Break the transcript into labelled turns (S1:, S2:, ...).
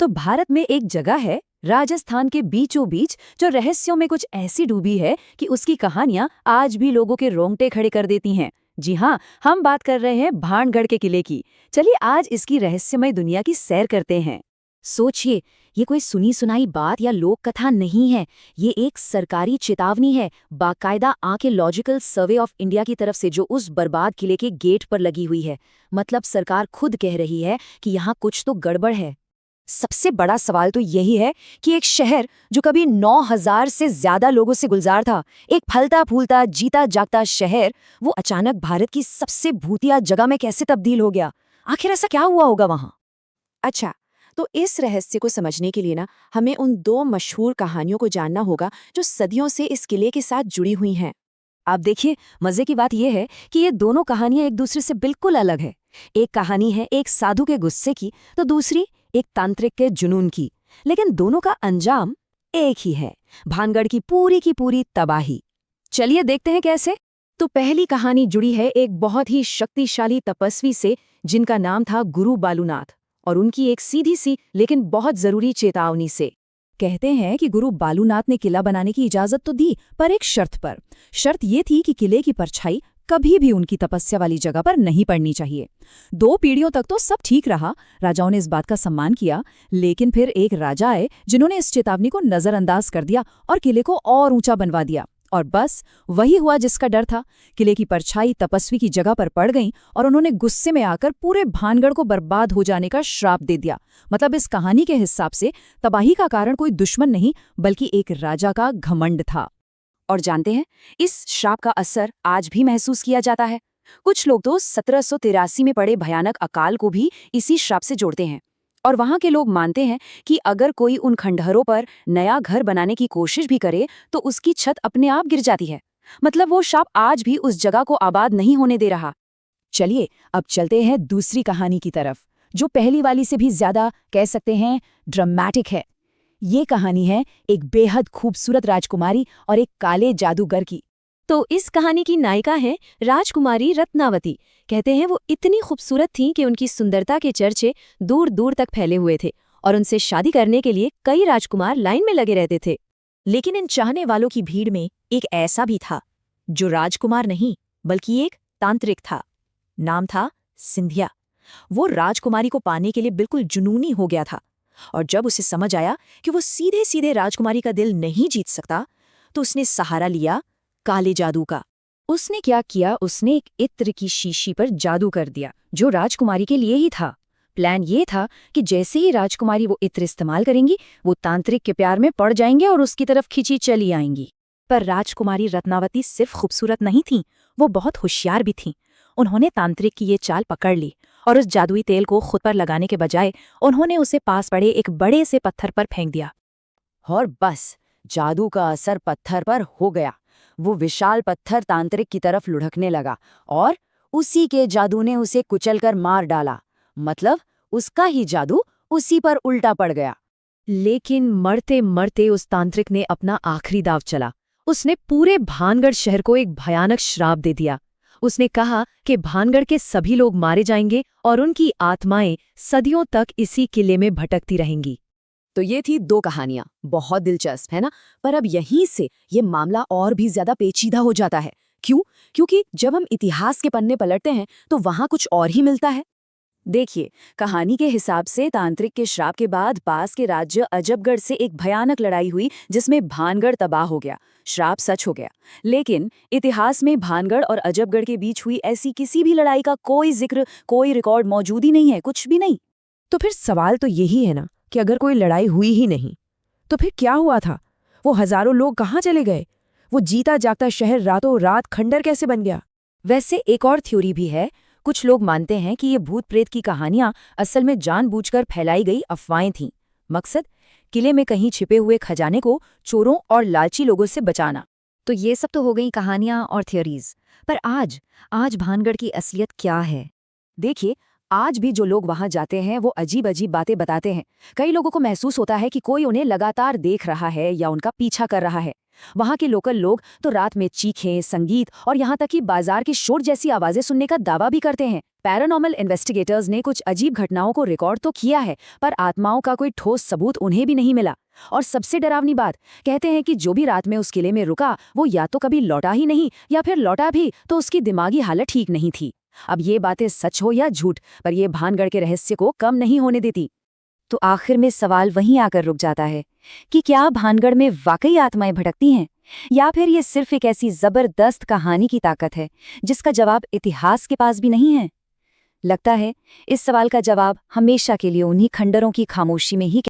S1: तो भारत में एक जगह है राजस्थान के बीचों बीच जो रहस्यों में कुछ ऐसी डूबी है कि उसकी कहानियां आज भी लोगों के रोंगटे खड़े कर देती हैं। जी हाँ, हम बात कर रहे हैं भानगढ़ के किले की। चलिए आज इसकी रहस्यमय दुनिया की सैर करते हैं। सोचिए, ये कोई सुनी सुनाई बात या लोक कथा नहीं है। ये एक सरकारी चेतावनी है, बाकायदा आर्कियोलॉजिकल सर्वे ऑफ इंडिया की तरफ से, जो उस बर्बाद किले के गेट पर लगी हुई है। मतलब सरकार खुद कह रही है कि यहाँ कुछ तो गड़बड़ है। सबसे बड़ा सवाल तो यही है कि एक शहर जो कभी 9,000 से ज्यादा लोगों से गुलजार था, एक फलता फूलता जीता जागता शहर, वो अचानक भारत की सबसे भूतिया जगह में कैसे तब्दील हो गया? आखिर ऐसा क्या हुआ होगा वहां?
S2: अच्छा, तो इस रहस्य को समझने के लिए हमें उन दो मशहूर कहानियों को जानना होगा जो सदियों से इस किले के साथ जुड़ी हुई हैं।
S1: आप देखिए, मजे की बात यह है कि ये दोनों कहानियां एक दूसरे से बिल्कुल अलग है। एक कहानी है एक साधु के गुस्से की, तो दूसरी एक तांत्रिक के जुनून की। लेकिन दोनों का अंजाम एक ही है, भानगढ़ की पूरी तबाही। चलिए देखते हैं कैसे।
S2: तो पहली कहानी जुड़ी है एक बहुत ही शक्तिशाली तपस्वी से जिनका नाम था गुरु बालूनाथ, और उनकी एक सीधी सी लेकिन बहुत जरूरी चेतावनी से।
S3: कहते हैं कि गुरु बालूनाथ ने किला बनाने की इजाजत तो दी, पर एक शर्त पर। शर्त ये थी कि किले की परछाई कभी भी उनकी तपस्या वाली जगह पर नहीं पड़नी चाहिए। 2 पीढ़ियों तक तो सब ठीक रहा, राजाओं ने इस बात का सम्मान किया। लेकिन फिर एक राजा आए जिन्होंने इस चेतावनी को नजरअंदाज कर दिया और किले को और ऊंचा बनवा दिया। और बस वही हुआ जिसका डर था। किले की परछाई तपस्वी की जगह पर पड़ गई और उन्होंने गुस्से में आकर पूरे भानगढ़ को बर्बाद हो जाने का श्राप दे दिया। मतलब इस कहानी के हिसाब से तबाही का कारण कोई दुश्मन नहीं, बल्कि एक राजा का घमंड था।
S1: और जानते हैं, इस श्राप का असर आज भी महसूस किया जाता है। कुछ लोग तो 1783 में पड़े भयानक अकाल को भी इसी श्राप से जोड़ते हैं। और वहां के लोग मानते हैं कि अगर कोई उन खंडहरों पर नया घर बनाने की कोशिश भी करे तो उसकी छत अपने आप गिर जाती है। मतलब वो श्राप आज भी उस जगह को आबाद नहीं होने दे रहा।
S3: चलिए अब चलते हैं दूसरी कहानी की तरफ, जो पहली वाली से भी ज्यादा कह सकते हैं ड्रामेटिक है। ये कहानी है एक बेहद खूबसूरत राजकुमारी और एक काले जादूगर की।
S2: तो इस कहानी की नायिका है राजकुमारी रत्नावती। कहते हैं वो इतनी खूबसूरत थीं कि उनकी सुंदरता के चर्चे दूर दूर तक फैले हुए थे और उनसे शादी करने के लिए कई राजकुमार लाइन में लगे रहते थे। लेकिन इन चाहने वालों की भीड़ में एक ऐसा भी था जो राजकुमार नहीं बल्कि एक तांत्रिक था। नाम था सिंधिया। वो राजकुमारी को पाने के लिए बिल्कुल जुनूनी हो गया था, और जब उसे समझ आया कि वो सीधे सीधे राजकुमारी का दिल नहीं जीत सकता, तो उसने सहारा लिया काले जादू का।
S1: उसने क्या किया, उसने एक इत्र की शीशी पर जादू कर दिया जो राजकुमारी के लिए ही था। प्लान ये था कि जैसे ही राजकुमारी वो इत्र इस्तेमाल करेंगी, वो तांत्रिक के प्यार में पड़ जाएंगे और उसकी तरफ खिंची चली आएंगी।
S2: पर राजकुमारी रत्नावती सिर्फ खूबसूरत नहीं थीं, वो बहुत होशियार भी थीं। उन्होंने तांत्रिक की ये चाल पकड़ ली और उस जादुई तेल को खुद पर लगाने के बजाय उन्होंने उसे पास पड़े एक बड़े से पत्थर पर फेंक दिया।
S1: और बस जादू का असर पत्थर पर हो गया। वो विशाल पत्थर तांत्रिक की तरफ लुढ़कने लगा और उसी के जादू ने उसे कुचलकर मार डाला। मतलब उसका ही जादू उसी पर उल्टा पड़ गया।
S2: लेकिन मरते मरते उस तांत्रिक ने अपना आखिरी दाव चला। उसने पूरे भानगढ़ शहर को एक भयानक श्राप दे दिया। उसने कहा कि भानगढ़ के सभी लोग मारे जाएंगे और उनकी आत्माएं सदियों तक इसी किले में भटकती रहेंगी।
S3: तो ये थी 2 कहानियां, बहुत दिलचस्प है ना? पर अब यहीं से ये मामला और भी ज्यादा पेचीदा हो जाता है। क्यों? क्योंकि जब हम इतिहास के पन्ने पलटते हैं तो वहां कुछ और ही मिलता है। देखिए, कहानी के हिसाब से तांत्रिक के श्राप के बाद पास के राज्य अजबगढ़ से एक भयानक लड़ाई हुई जिसमें भानगढ़ तबाह हो गया। श्राप सच हो गया। लेकिन इतिहास में भानगढ़ और अजबगढ़ के बीच हुई ऐसी किसी भी लड़ाई का कोई जिक्र, कोई रिकॉर्ड मौजूद ही नहीं है, कुछ भी नहीं। तो फिर सवाल तो यही है ना कि अगर कोई लड़ाई हुई ही नहीं तो फिर क्या हुआ था? वो हजारों लोग कहाँ चले गए? वो जीता जागता शहर रातों रात खंडर कैसे बन गया?
S1: वैसे एक और थ्योरी भी है। कुछ लोग मानते हैं कि ये भूत प्रेत की कहानियां असल में जानबूझकर फैलाई गई अफवाहें थीं। मकसद किले में कहीं छिपे हुए खजाने को चोरों और लालची लोगों से बचाना। तो ये सब तो हो गई कहानियां और थ्योरीज। पर आज भानगढ़ की असलियत क्या है? देखिए, आज भी जो लोग वहां जाते हैं वो अजीब अजीब बातें बताते हैं। कई लोगों को महसूस होता है कि कोई उन्हें लगातार देख रहा है या उनका पीछा कर रहा है। वहां के लोकल लोग तो रात में चीखें, संगीत और यहाँ तक कि बाजार के शोर जैसी आवाजें सुनने का दावा भी करते हैं। पैरानॉर्मल इन्वेस्टिगेटर्स ने कुछ अजीब घटनाओं को रिकॉर्ड तो किया है, पर आत्माओं का कोई ठोस सबूत उन्हें भी नहीं मिला। और सबसे डरावनी बात, कहते हैं कि जो भी रात में उस किले में रुका वो या तो कभी लौटा ही नहीं, या फिर लौटा भी तो उसकी दिमागी हालत ठीक नहीं थी। अब ये बातें सच हो या झूठ, पर ये भानगढ़ के रहस्य को कम नहीं होने देती।
S2: तो आखिर में सवाल वहीं आकर रुक जाता है कि क्या भानगढ़ में वाकई आत्माएं भटकती हैं, या फिर ये सिर्फ एक ऐसी जबरदस्त कहानी की ताकत है जिसका जवाब इतिहास के पास भी नहीं है। लगता है इस सवाल का जवाब हमेशा के लिए उन्हीं खंडरों की खामोशी में ही